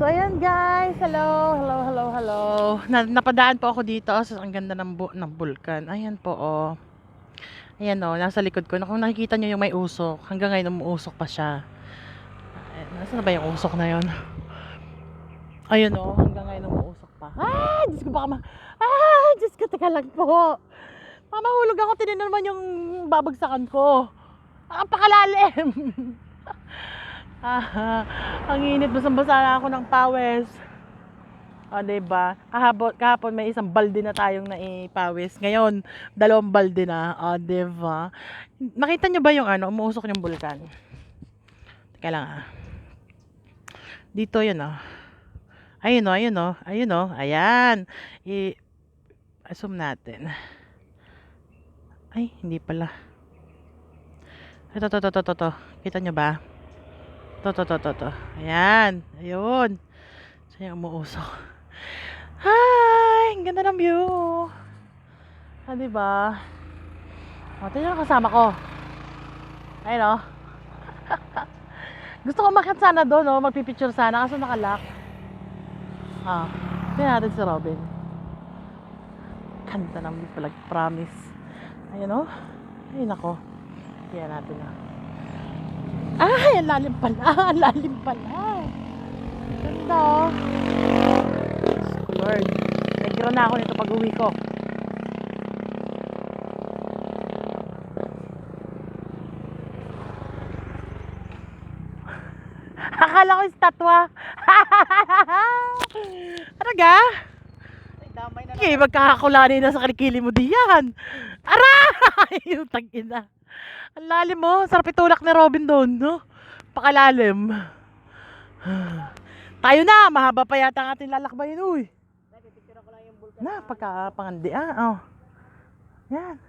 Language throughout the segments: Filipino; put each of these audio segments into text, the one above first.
So, ayan guys. Hello, hello, hello, hello. Napadaan po ako dito. So, ang ganda ng bulkan. Ayan po, oh. Ayan, oh. Nasa likod ko. Kung nakikita nyo yung may usok, hanggang ngayon umuusok pa siya. Nasaan na ba yung usok na yon? Ayun, oh. Hanggang ngayon umuusok pa. Diyos ko baka Diyos ko, teka lang po. Mamahulog ako. Tininan naman yung babagsakan ko. Ang pakalalim. Ang init, basang-basa na ako ng pawis. Diba? Kahapon may isang balde na tayong naipawis. Ngayon, 2 balde na. Diba? Nakita nyo ba yung umuusok yung bulkan? Teka lang Dito yun Ayun ayun ayun ayan. Zoom natin. Ay, hindi pala. Ito. Kita nyo ba? To. Ayan. Ayun. Siya yung umuusok. Hi! Ang ganda ng view. Diba? Tingnan yung kasama ko. Ayun Gusto ko umakyat sana doon, magpipicture sana kaso nakalock. Tingnan natin si Robin. Ganda ng vlog, promise. Ayun Ay nako. Tingnan natin ang lalim pala. Ganda Lord. Nagkira na ako nito pag uwi ko. Akala ko estatwa. Talaga? Okay, magkakakulani na sa kilikili mo diyan. Aray! Yung tag-ina. Ang lalim mo. Sarap itulak ni Robin doon, no? Pakalalim. Tayo na. Mahaba pa yata ang ating lalakbayin, uy. Pagkapangandi, Yan.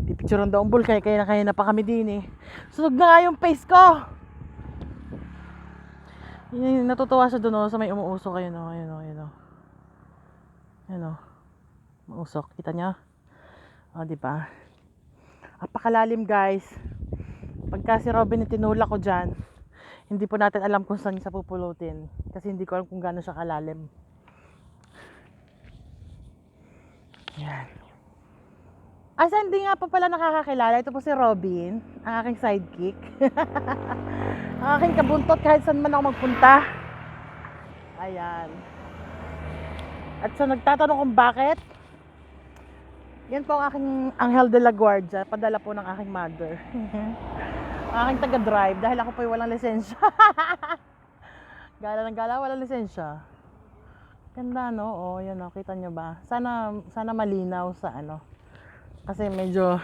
Pipicturean daw ang bulkan. Kaya na pa kami din, Sunog na nga yung face ko. Natutuwa siya doon, sa may umuusok. Ayun. Umuusok. Kita niya? Diba? Apakalalim, guys. Pagka si Robin itinulak ko dyan, hindi po natin alam kung saan siya pupulutin. Kasi hindi ko alam kung gaano siya kalalim. Yan. Hindi nga pa pala nakakakilala. Ito po si Robin, ang aking sidekick. Ang aking kabuntot kahit saan man ako magpunta. Ayan. At so nagtatanong kung bakit, yan po ang aking Angel de la Guardia. Padala po ng aking mother. Ang aking taga-drive dahil ako po ay walang lisensya. Gala, walang lisensya. Ganda, no? Yan kita nyo ba? Sana malinaw sa kasi medyo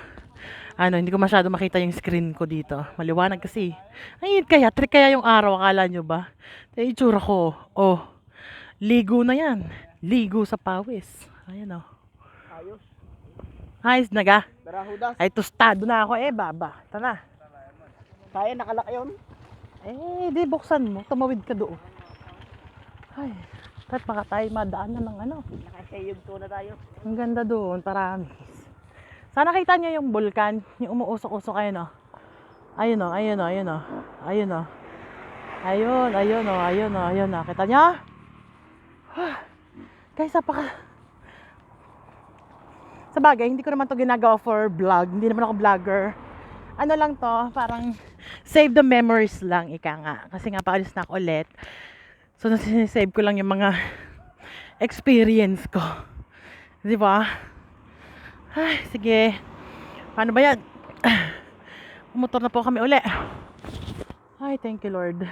hindi ko masyado makita yung screen ko dito. Maliwanag kasi. Ay, trick kaya yung araw, akala nyo ba? Yung itsura ko. Ligo na yan. Ligo sa pawis. Ayan Ayos na ga. Ay, tostado na ako baba. Tana. Kaya nakalak yun? Di buksan mo. Tumawid ka doon. Ay, kahit baka tayo madaan na ng Nakasayog to na tayo. Ang ganda doon, parang. Sana kita nyo yung bulkan, yung umuusok-usok ayun Ayun kita nyo? Guys, sa bagay, hindi ko naman to ginagawa for vlog. Hindi naman ako vlogger. Lang to, parang save the memories lang, ika nga. Kasi nga paalis na ako ulit. So, save ko lang yung mga experience ko. Di ba? Ay, sige. Paano ba yan? Umutor na po kami uli. Ay, thank you Lord.